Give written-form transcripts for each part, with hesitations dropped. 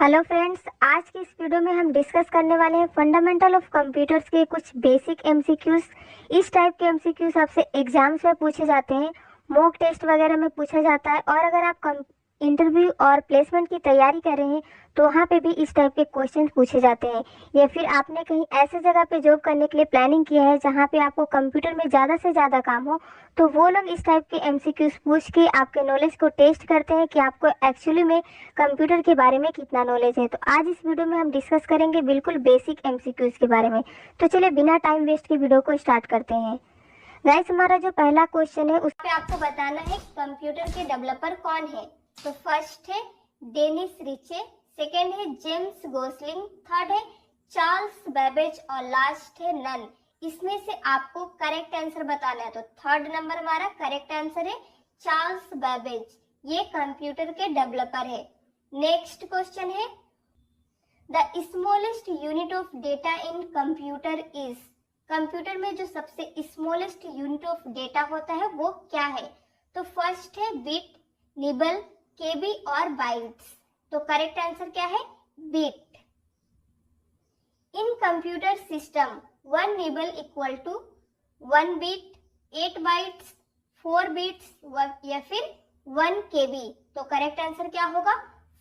Hello friends, आज की इस वीडियो में हम डिस्कस करने वाले हैं फंडामेंटल ऑफ कंप्यूटर्स के कुछ बेसिक एमसीक्यूज। इस टाइप के एमसीक्यूज आपसे एग्जाम्स में पूछे जाते हैं, मॉक टेस्ट वगैरह में पूछा जाता है, और अगर आप इंटरव्यू और प्लेसमेंट की तैयारी कर रहे हैं तो वहाँ पे भी इस टाइप के क्वेश्चन पूछे जाते हैं। या फिर आपने कहीं ऐसे जगह पे जॉब करने के लिए प्लानिंग किया है जहाँ पे आपको कंप्यूटर में ज़्यादा से ज़्यादा काम हो, तो वो लोग इस टाइप के एमसीक्यूज पूछ के आपके नॉलेज को टेस्ट करते हैं कि आपको एक्चुअली में कंप्यूटर के बारे में कितना नॉलेज है। तो आज इस वीडियो में हम डिस्कस करेंगे बिल्कुल बेसिक एमसीक्यूज के बारे में। तो चलिए बिना टाइम वेस्ट के वीडियो को स्टार्ट करते हैं। गाइस, हमारा जो पहला क्वेश्चन है उस पे आपको बताना है कंप्यूटर के डेवलपर कौन है। तो फर्स्ट है डेनिस रिचे, सेकेंड है जेम्स गोसलिंग, थर्ड है चार्ल्स बेबेज और लास्ट है नन। इसमें से आपको करेक्ट आंसर बताना है। तो थर्ड नंबर हमारा करेक्ट आंसर है चार्ल्स बेबेज, ये कंप्यूटर के डेवलपर है। नेक्स्ट क्वेश्चन है the smallest unit of data in computer is. Computer में जो सबसे स्मॉलेस्ट यूनिट ऑफ डेटा होता है वो क्या है। तो फर्स्ट है बिट, निबल, केबी और बाइट्स। तो करेक्ट आंसर क्या है, bit. In computer system 1 nibble equal to 1 bit, 8 bytes, 4 bits या फिर 1 केबी। तो करेक्ट आंसर क्या होगा,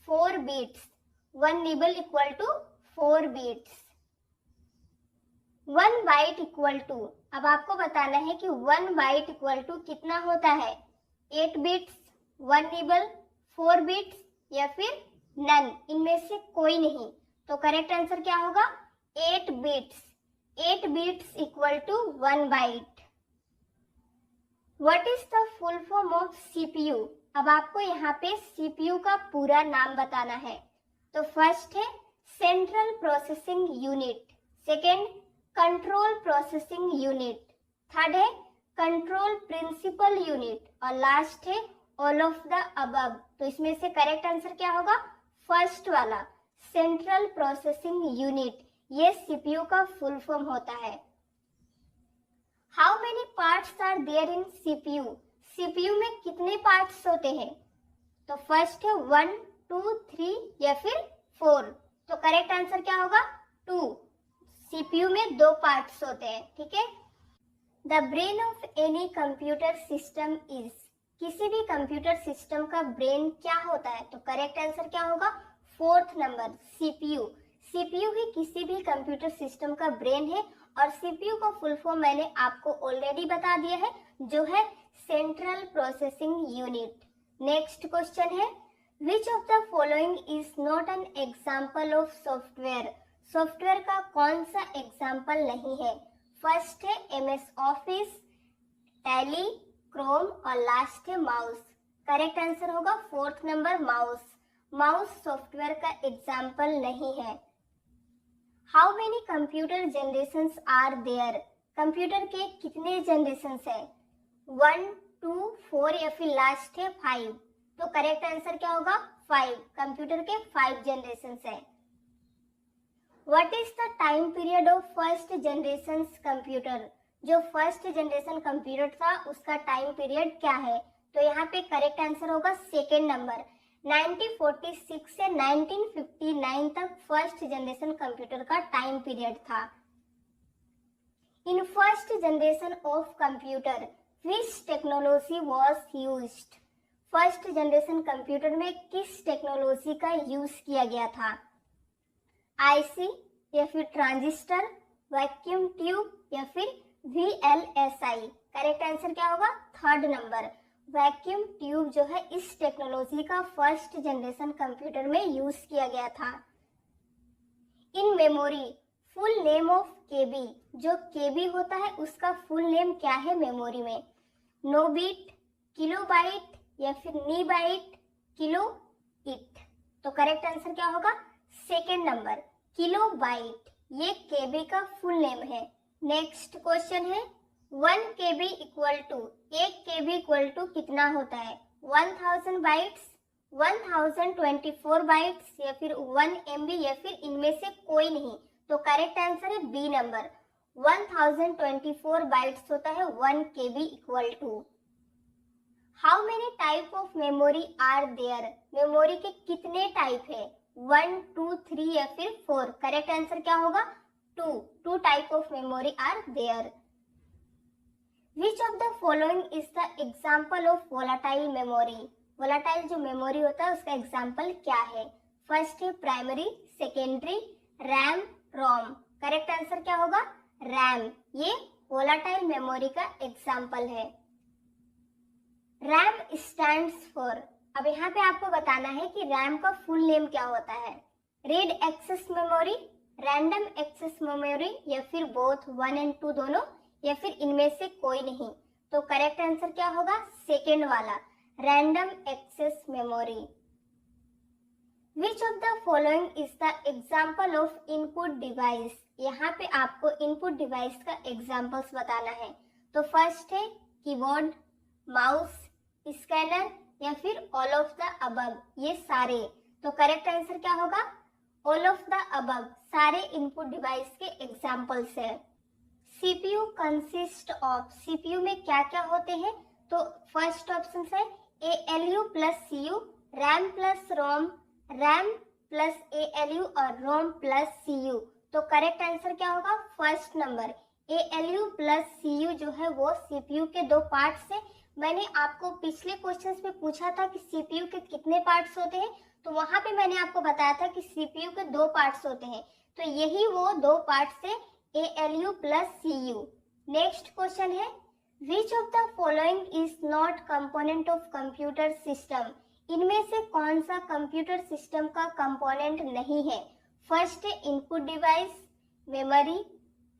4 bits. 1 nibble equal to 4 bits. 1 byte equal to, अब आपको बताना है कि 1 बाइट इक्वल टू कितना होता है, 8 बिट्स, 1 निबल, 4 बिट्स या फिर नन, इनमें से कोई नहीं। तो करेक्ट आंसर क्या होगा, 8 bits. 8 bits equal to 1 byte. What is the full form of CPU. अब आपको यहाँ पे सीपीयू का पूरा नाम बताना है। तो फर्स्ट है central processing unit, second control processing unit, third है कंट्रोल प्रिंसिपल यूनिट और लास्ट है ऑल ऑफ द अबव। तो इसमें से करेक्ट आंसर क्या होगा, फर्स्ट वाला सेंट्रल प्रोसेसिंग यूनिट, ये सीपीयू का फुल फॉर्म होता है। How many parts are there in CPU. CPU में कितने पार्ट्स होते हैं। तो फर्स्ट है 1, 2, 3 या फिर 4। तो करेक्ट आंसर क्या होगा, 2। सीपीयू में 2 पार्ट्स होते हैं, ठीक है। The brain of any computer system is. किसी भी कंप्यूटर सिस्टम का ब्रेन क्या होता है। तो करेक्ट आंसर क्या होगा, 4th नंबर सीपीयू। सीपीयू ही किसी भी कंप्यूटर सिस्टम का ब्रेन है और सीपीयू का फुल फॉर्म मैंने आपको ऑलरेडी बता दिया है, जो है central processing unit. Next question है which of the following is not an example of software. Software का कौन सा एग्जाम्पल नहीं है। फर्स्ट है एमएस ऑफिस, टैली, क्रोम और लास्ट है माउस। करेक्ट आंसर होगा 4th number mouse. Mouse software का एग्जाम्पल नहीं है। How many computer generations are there. Computer के कितने जनरेशंस है, 1, 2, 4 या फिर लास्ट है 5। तो करेक्ट आंसर क्या होगा, 5। कंप्यूटर के 5 जनरेशंस है। What is the time period of first generation computer. जो फर्स्ट जनरेशन कंप्यूटर था उसका टाइम पीरियड क्या है। तो यहाँ पे करेक्ट आंसर होगा सेकेंड नंबर। 1946 से 1959 तक फर्स्ट जनरेशन कंप्यूटर का टाइम पीरियड था। In first generation of computer which technology was used. First generation computer में किस टेक्नोलॉजी का यूज किया गया था। आईसी या फिर ट्रांजिस्टर, वैक्यूम ट्यूब या फिर VLSI। करेक्ट आंसर क्या होगा, 3rd नंबर वैक्यूम ट्यूब जो है इस टेक्नोलॉजी का फर्स्ट जनरेशन कंप्यूटर में यूज किया गया था। In memory full name of KB. जो केबी होता है उसका फुल नेम क्या है मेमोरी में। नो बिट, किलो बाइट या फिर नी बाइट, किलो इट। तो करेक्ट आंसर क्या होगा, सेकेंड नंबर किलो बाइट, ये केबी का फुल नेम है। नेक्स्ट क्वेश्चन है 1 KB equal to, 1 KB equal to कितना होता है, 1000 बाइट्स, 1024 बाइट्स या फिर 1 MB या फिर इनमें से कोई नहीं। तो करेक्ट आंसर है बी नंबर 1024 बाइट्स होता है 1 KB equal to. How many type of memory are there. Memory के कितने टाइप है। 1, 2, 3 या फिर 4? करेक्ट आंसर क्या होगा? 2 type of memory are there. Which of the following is the example of volatile memory? Volatile जो मेमोरी होता है उसका एग्जाम्पल क्या है? फर्स्ट है primary, secondary, RAM, ROM. Correct answer क्या होगा? रैम। ये वोलाटाइल मेमोरी का एग्जाम्पल है। रैम स्टैंड्स फॉर, अब यहाँ पे आपको बताना है कि रैम का फुल नेम क्या होता है। Read access memory, random access memory, या फिर बोथ 1 और 2 दोनों, या फिर इनमें से कोई नहीं? तो करेक्ट आंसर क्या होगा? सेकेंड वाला, random access memory. Which of the following is the example of input device? यहाँ पे आपको इनपुट डिवाइस का एग्जाम्पल्स बताना है। तो फर्स्ट है कीबोर्ड, माउस, स्कैनर, या फिर ऑल ऑफ द अबव, ये सारे। तो करेक्ट आंसर क्या होगा? ऑल ऑफ द अबव, सारे इनपुट डिवाइस के एग्जाम्पल्स है। सीपीयू कंसिस्ट ऑफ, सीपीयू में क्या क्या होते हैं? तो फर्स्ट ऑप्शन है ALU plus CU, RAM plus ROM, RAM plus ALU और रोम प्लस CU। तो करेक्ट आंसर क्या होगा? First number, ALU plus CU जो है वो सीपीयू के दो पार्ट्स है। मैंने आपको पिछले क्वेश्चंस में पूछा था कि सीपीयू के कितने पार्ट्स होते हैं, तो वहां पे मैंने आपको बताया था कि सीपीयू के दो पार्ट्स होते हैं। तो यही वो दो पार्ट्स है, ALU plus CU। Next question है which of the following is not component of computer system? इनमें से कौन सा कंप्यूटर सिस्टम का कंपोनेंट नहीं है? फर्स्ट है input device, memory,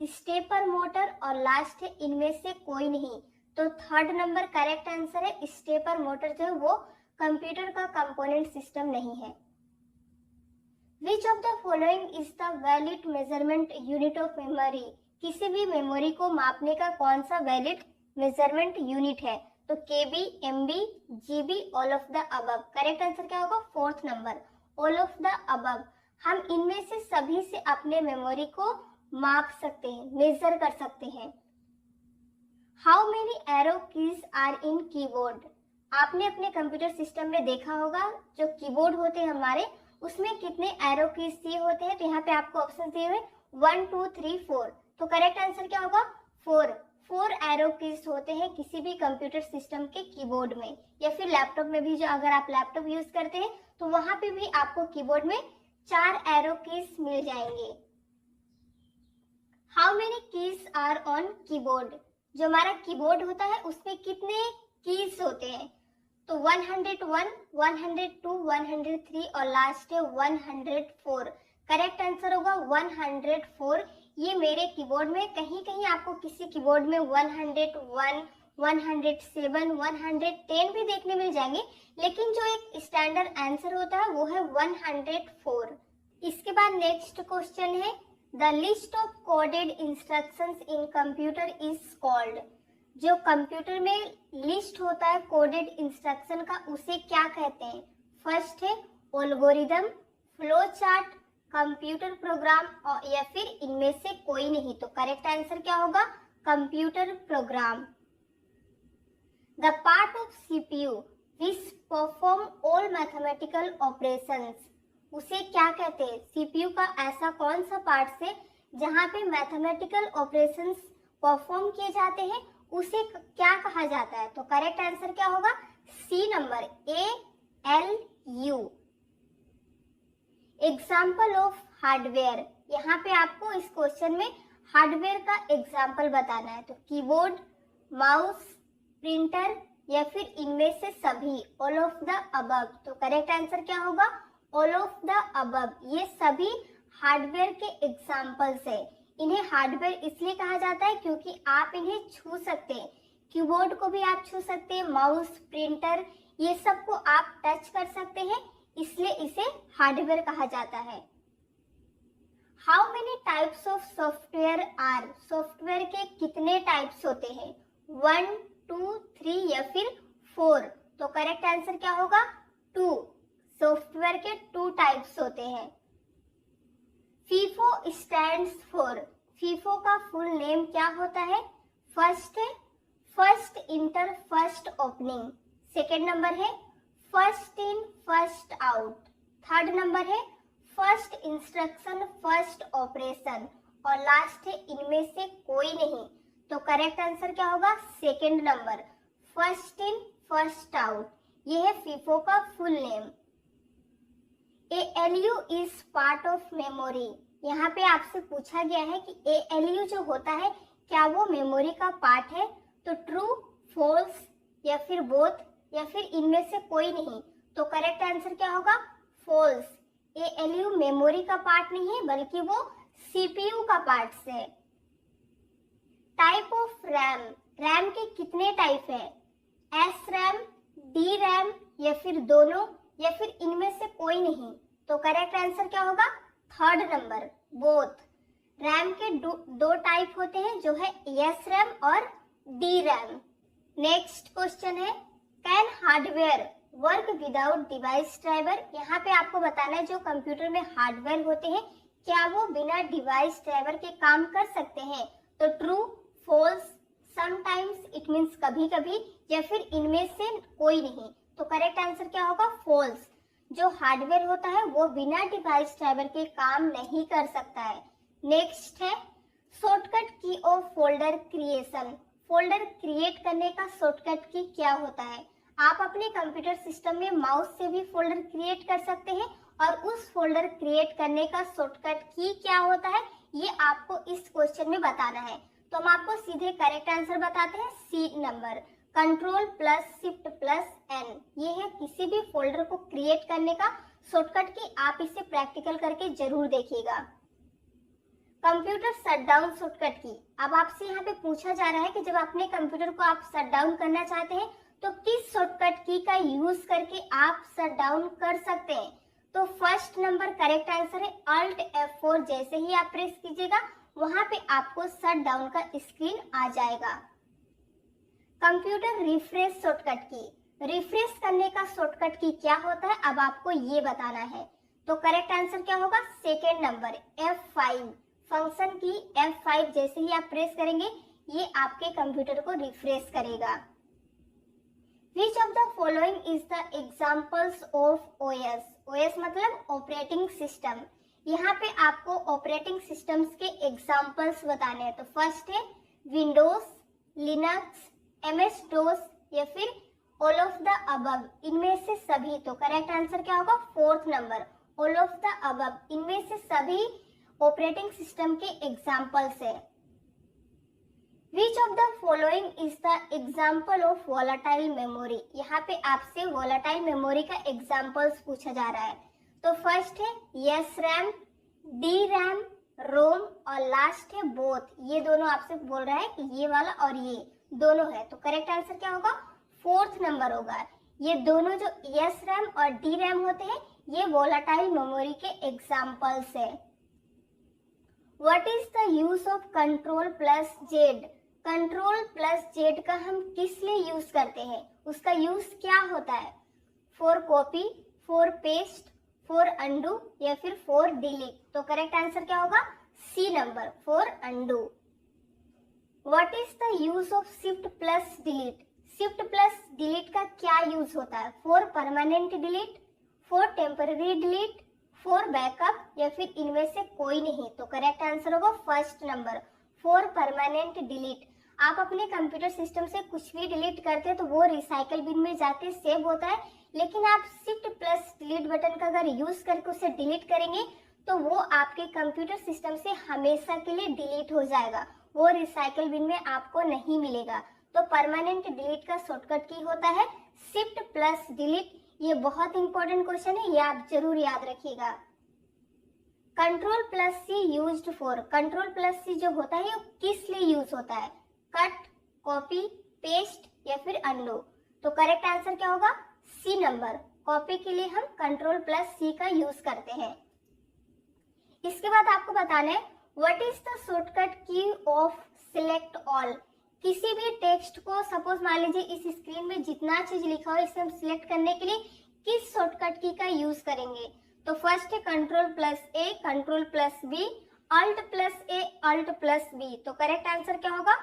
stepper motor, और लास्ट है इनमें से कोई नहीं। तो थर्ड नंबर करेक्ट आंसर है, स्टेपर मोटर जो है वो कंप्यूटर का कंपोनेंट सिस्टम नहीं है। Which of the following is the valid measurement unit of memory? किसी भी मेमोरी को मापने का कौन सा वैलिड मेजरमेंट यूनिट है? तो KB, MB, GB, all of the above. Correct answer क्या होगा? Fourth number, all of the above. हम इनमें से सभी से अपने मेमोरी को माप सकते हैं, मेजर कर सकते हैं। How many arrow keys are in keyboard? आपने अपने कंप्यूटर सिस्टम में देखा होगा जो कीबोर्ड होते हैं हमारे, उसमें कितने एरो कीज दिए होते हैं? तो यहाँ पे आपको ऑप्शन दिए हुए 1, 2, 3, 4। तो करेक्ट आंसर क्या होगा? 4 एरो कीज होते हैं किसी भी कंप्यूटर सिस्टम के कीबोर्ड में, या फिर लैपटॉप में भी, जो अगर आप लैपटॉप यूज करते हैं तो वहां पे भी आपको कीबोर्ड में 4 एरो कीज मिल जाएंगे। How many keys are on keyboard? जो हमारा कीबोर्ड होता है उसमें कितने कीज होते हैं? तो 101, 102, 103 और लास्ट है 104। करेक्ट आंसर होगा 104। ये मेरे कीबोर्ड में कहीं कहीं आपको किसी कीबोर्ड में 101, 107, 110 भी देखने मिल जाएंगे, लेकिन जो एक स्टैंडर्ड आंसर होता है वो है 104। इसके बाद नेक्स्ट क्वेश्चन है the list of coded instructions in computer is called? जो कंप्यूटर में लिस्ट होता है कोडेड इंस्ट्रक्शन का, उसे क्या कहते हैं? फर्स्ट है algorithm, flow chart, computer program, और या फिर इनमें से कोई नहीं। तो करेक्ट आंसर क्या होगा? Computer program. The part of CPU which perform all mathematical operations, उसे क्या कहते हैं? CPU का ऐसा कौन सा पार्ट है जहां पे मैथमेटिकल ऑपरेशंस परफॉर्म किए जाते हैं, उसे क्या कहा जाता है? तो करेक्ट आंसर क्या होगा? C number, ALU। Example of hardware, यहाँ पे आपको इस क्वेश्चन में हार्डवेयर का एग्जाम्पल बताना है। तो कीबोर्ड, माउस, प्रिंटर, या फिर इनमें से सभी, ऑल ऑफ द अबव। तो करेक्ट आंसर क्या होगा? All of the above. ये सभी हार्डवेयर के एग्जाम्पल्स है। इन्हें हार्डवेयर इसलिए कहा जाता है क्योंकि आप इन्हें छू सकते हैं। कीबोर्ड को भी आप छू सकते हैं, माउस, प्रिंटर, ये सब को आप टच कर सकते हैं, इसलिए इसे हार्डवेयर कहा जाता है। How many types of software are? Software के कितने टाइप्स होते हैं? 1, 2, 3 या फिर 4? तो करेक्ट आंसर क्या होगा? 2। सॉफ्टवेयर के 2 टाइप्स होते हैं। फीफो स्टैंड्स फॉर, फीफो का फुल नेम क्या होता है? फर्स्ट है first inter first opening, second number है first in first out, third number है फर्स्ट इंस्ट्रक्शन, फर्स्ट ऑपरेशन, और लास्ट है इनमें से कोई नहीं। तो करेक्ट आंसर क्या होगा? Second number, first in first out. ये है फीफो का full name. ALU is part of memory. यहाँ पे आपसे पूछा गया है कि ALU जो होता है क्या वो मेमोरी का पार्ट है? तो ट्रू, फॉल्स, या फिर बोथ, या फिर इनमें से कोई नहीं। तो करेक्ट आंसर क्या होगा? फॉल्स। ALU मेमोरी का पार्ट नहीं है बल्कि वो CPU का पार्ट है। टाइप ऑफ रैम, रैम के कितने टाइप है? SRAM, DRAM, या फिर दोनों, या फिर इनमें से कोई नहीं। तो करेक्ट आंसर क्या होगा? Third number, both. रैम के दो टाइप होते हैं जो है SRAM और DRAM। नेक्स्ट क्वेश्चन है, can hardware work without device driver? यहाँ पे आपको बताना है जो कंप्यूटर में हार्डवेयर होते हैं क्या वो बिना डिवाइस ड्राइवर के काम कर सकते हैं? तो true, false, sometimes, it means कभी कभी, या फिर इनमें से कोई नहीं। तो करेक्ट आंसर क्या होगा? फॉल्स। जो हार्डवेयर होता है वो बिना डिवाइस ड्राइवर के काम नहीं कर सकता है। नेक्स्ट है, शॉर्टकट की of folder creation. Folder create करने का शॉर्टकट की क्या होता है? आप अपने कंप्यूटर सिस्टम में माउस से भी फोल्डर क्रिएट कर सकते हैं, और उस फोल्डर क्रिएट करने का शॉर्टकट की क्या होता है ये आपको इस क्वेश्चन में बताना है। तो हम आपको सीधे करेक्ट आंसर बताते हैं, C number, control plus shift plus N. ये है किसी भी फोल्डर को क्रिएट करने का शॉर्टकट की। आप इसे प्रैक्टिकल करके जरूर देखिएगा। कंप्यूटर शटडाउन शॉर्टकट की। अब आपसे यहाँ पे पूछा जा रहा है कि जब अपने कंप्यूटर को आप शटडाउन करना चाहते हैं तो किस शॉर्टकट की का यूज करके आप शटडाउन कर सकते हैं? तो फर्स्ट नंबर करेक्ट आंसर है Alt F4। जैसे ही आप प्रेस कीजिएगा वहां पे आपको शट डाउन का स्क्रीन आ जाएगा। कंप्यूटर रिफ्रेश शॉर्टकट की, रिफ्रेश करने का शॉर्टकट की क्या होता है अब आपको ये बताना है। तो करेक्ट आंसर क्या होगा? Second number F5। फंक्शन की F5 जैसे ही आप प्रेस करेंगे ये आपके कंप्यूटर को रिफ्रेश करेगा। Which of the following is the examples of OS? OS मतलब ऑपरेटिंग सिस्टम। यहाँ पे आपको ऑपरेटिंग सिस्टम्स के एग्जाम्पल्स बताने हैं। तो फर्स्ट है विंडोज, लिनक्स, MS DOS, या फिर ऑल ऑफ द अबव, इनमें से सभी। तो करेक्ट आंसर क्या होगा? Fourth number, all of the above, इनमें से सभी ऑपरेटिंग सिस्टम के एग्जाम्पल्स है। Which of the following is the example of volatile memory? यहाँ पे आपसे volatile memory का examples पूछा जा रहा है। तो फर्स्ट है SRAM, DRAM, ROM, और लास्ट है both। ये दोनों आपसे बोल रहा है कि ये वाला और ये दोनों है। तो करेक्ट आंसर क्या होगा? फोर्थ नंबर होगा। ये दोनों जो SRAM और DRAM होते हैं ये volatile memory के examples है। What is the use of Control plus Z? Control plus Z का हम किस लिए यूज करते हैं? उसका यूज क्या होता है? For copy, for paste, for undo, या फिर फॉर डिलीट। तो करेक्ट आंसर क्या होगा? C number, for undo. What is the use of shift plus delete? Shift plus delete का क्या यूज होता है? For permanent delete, for temporary delete, for backup, या फिर इनमें से कोई नहीं। तो करेक्ट आंसर होगा first number, for permanent delete. आप अपने कंप्यूटर सिस्टम से कुछ भी डिलीट करते हैं तो वो रिसाइकल बिन में जाके सेव होता है, लेकिन आप शिफ्ट प्लस डिलीट बटन का अगर यूज करके उसे डिलीट करेंगे तो वो आपके कंप्यूटर सिस्टम से हमेशा के लिए डिलीट हो जाएगा, वो रिसाइकल बिन में आपको नहीं मिलेगा। तो परमानेंट डिलीट का शॉर्टकट की होता है शिफ्ट प्लस डिलीट। ये बहुत इंपॉर्टेंट क्वेश्चन है, ये आप जरूर याद रखिएगा। Control plus C used for, control plus C जो होता है वो किस लिए यूज होता है? कट, कॉपी, पेस्ट, या फिर अनडू। तो करेक्ट आंसर क्या होगा? सी नंबर, कॉपी के लिए हम कंट्रोल प्लस सी का यूज करते हैं। इसके बाद आपको बताना है व्हाट इज द शॉर्टकट की ऑफ सिलेक्ट ऑल। किसी भी टेक्स्ट को सपोज मान लीजिए इस स्क्रीन में जितना चीज लिखा हो इसे हम सिलेक्ट करने के लिए किस शॉर्टकट की का यूज करेंगे? तो फर्स्ट है control plus A, control plus B, alt plus A, alt plus B. तो करेक्ट आंसर क्या होगा?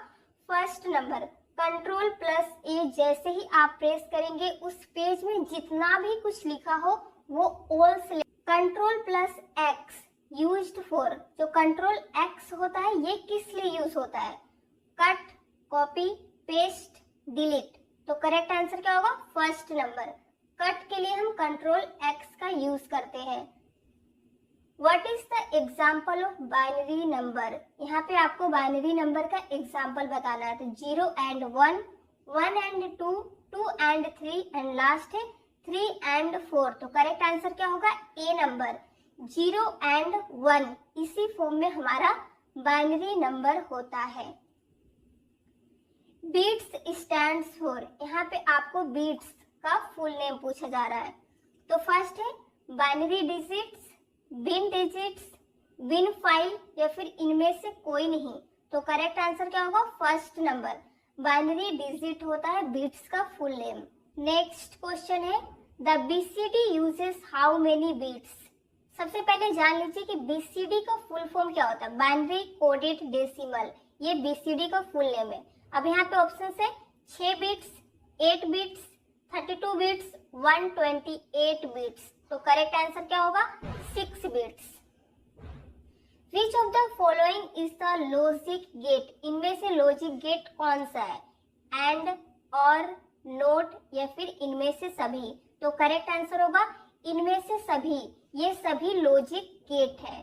First number, control plus A. जैसे ही आप प्रेस करेंगे उस पेज में जितना भी कुछ लिखा हो वो all select. Control plus x used for, जो कंट्रोल एक्स होता है ये किस लिए यूज होता है? Cut, copy, paste, delete. तो करेक्ट आंसर क्या होगा? First number. कट के लिए हम कंट्रोल एक्स का यूज करते हैं। What is the example of binary number? यहाँ पे आपको बाइनरी नंबर का एग्जाम्पल बताना है। तो 0 and 1, 1 and 2, 2 and 3 and last है 3 and 4। तो करेक्ट आंसर क्या होगा? ए नंबर। 0 and 1 इसी फॉर्म में हमारा बाइनरी नंबर होता है। बीट्स स्टैंड्स फॉर, यहाँ पे आपको बीट्स का फुल नेम पूछा जा रहा है। तो फर्स्ट है बाइनरी डिजिट्स, बिन डिजिट्स, बिन फाइल या फिर इनमें से कोई नहीं। तो करेक्ट आंसर क्या होगा? First number. बाइनरी डिजिट होता है बिट्स का फुल नेम। नेक्स्ट क्वेश्चन है the BCD uses how many bits? सबसे पहले जान लीजिए कि बीसीडी का फुल फॉर्म क्या होता है? बाइनरी कोडेड डेसिमल, ये बीसीडी का फुल नेम है। अब यहाँ पे ऑप्शन है 6 बिट्स, 8 बिट्स, 32 बिट्स, 128 बिट्स। तो करेक्ट आंसर क्या होगा? 6 bits. Which of the following is the logic gate? इनमें से लॉजिक गेट कौन सा है? एंड, और, नोट या फिर इनमें से सभी? तो करेक्ट आंसर होगा इनमें से सभी। ये सभी लॉजिक गेट है।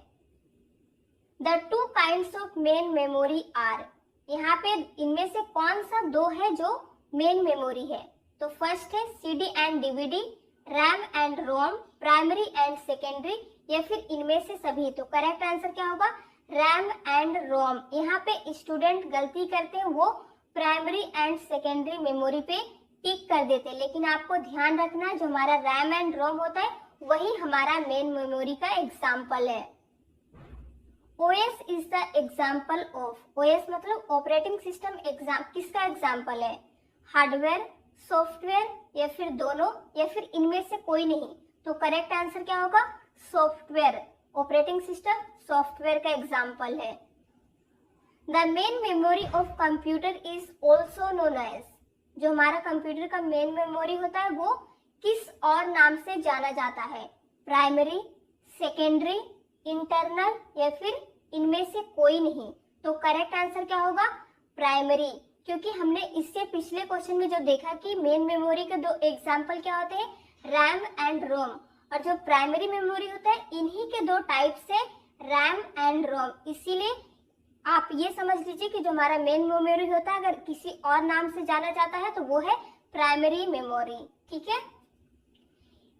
The two kinds of main memory are? यहाँ पे इनमें से कौन सा दो है जो मेन मेमोरी है? तो फर्स्ट है CD and DVD, RAM and ROM, primary and secondary या फिर इनमें से सभी? तो करेक्ट आंसर क्या होगा? रैम एंड रोम। यहाँ पे स्टूडेंट गलती करते हैं, वो प्राइमरी एंड सेकेंडरी मेमोरी पे टिक कर देते हैं, लेकिन आपको ध्यान रखना जो हमारा रैम एंड रोम होता है वही हमारा मेन मेमोरी का एग्जाम्पल है। OS is the example of, OS मतलब ऑपरेटिंग सिस्टम, किसका एग्जाम्पल है? हार्डवेयर, सॉफ्टवेयर या फिर दोनों या फिर इनमें से कोई नहीं? तो करेक्ट आंसर क्या होगा? सॉफ्टवेयर। ऑपरेटिंग सिस्टम सॉफ्टवेयर का एग्जाम्पल है। The main memory of computer is also known as, जो हमारा कंप्यूटर का मेन मेमोरी होता है वो किस और नाम से जाना जाता है? प्राइमरी, सेकेंडरी, इंटरनल या फिर इनमें से कोई नहीं? तो करेक्ट आंसर क्या होगा? प्राइमरी, क्योंकि हमने इससे पिछले क्वेश्चन में जो देखा कि मेन मेमोरी के दो एग्जाम्पल क्या होते हैं? रैम एंड रोम। और जो प्राइमरी मेमोरी होता है इन्हीं के दो टाइप से रैम एंड रोम। इसीलिए आप ये समझ लीजिए कि जो हमारा मेन मेमोरी होता है अगर किसी और नाम से जाना जाता है तो वो है प्राइमरी मेमोरी। ठीक है।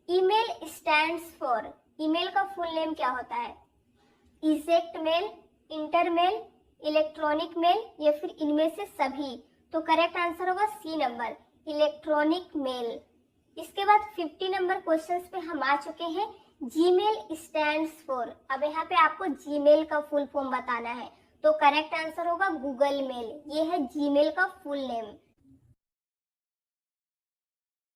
ईमेल स्टैंड्स फॉर, ईमेल का फुल नेम क्या होता है? इजेक्ट मेल, इंटरमेल, इलेक्ट्रॉनिक मेल या फिर इनमें से सभी? तो करेक्ट आंसर होगा सी नंबर, इलेक्ट्रॉनिक मेल। इसके बाद 50 नंबर क्वेश्चंस पे हम आ चुके हैं। जीमेल स्टैंड्स फॉर, अब यहाँ पे आपको जीमेल का फुल फॉर्म बताना है। तो करेक्ट आंसर होगा गूगल मेल, ये है जीमेल का फुल नेम।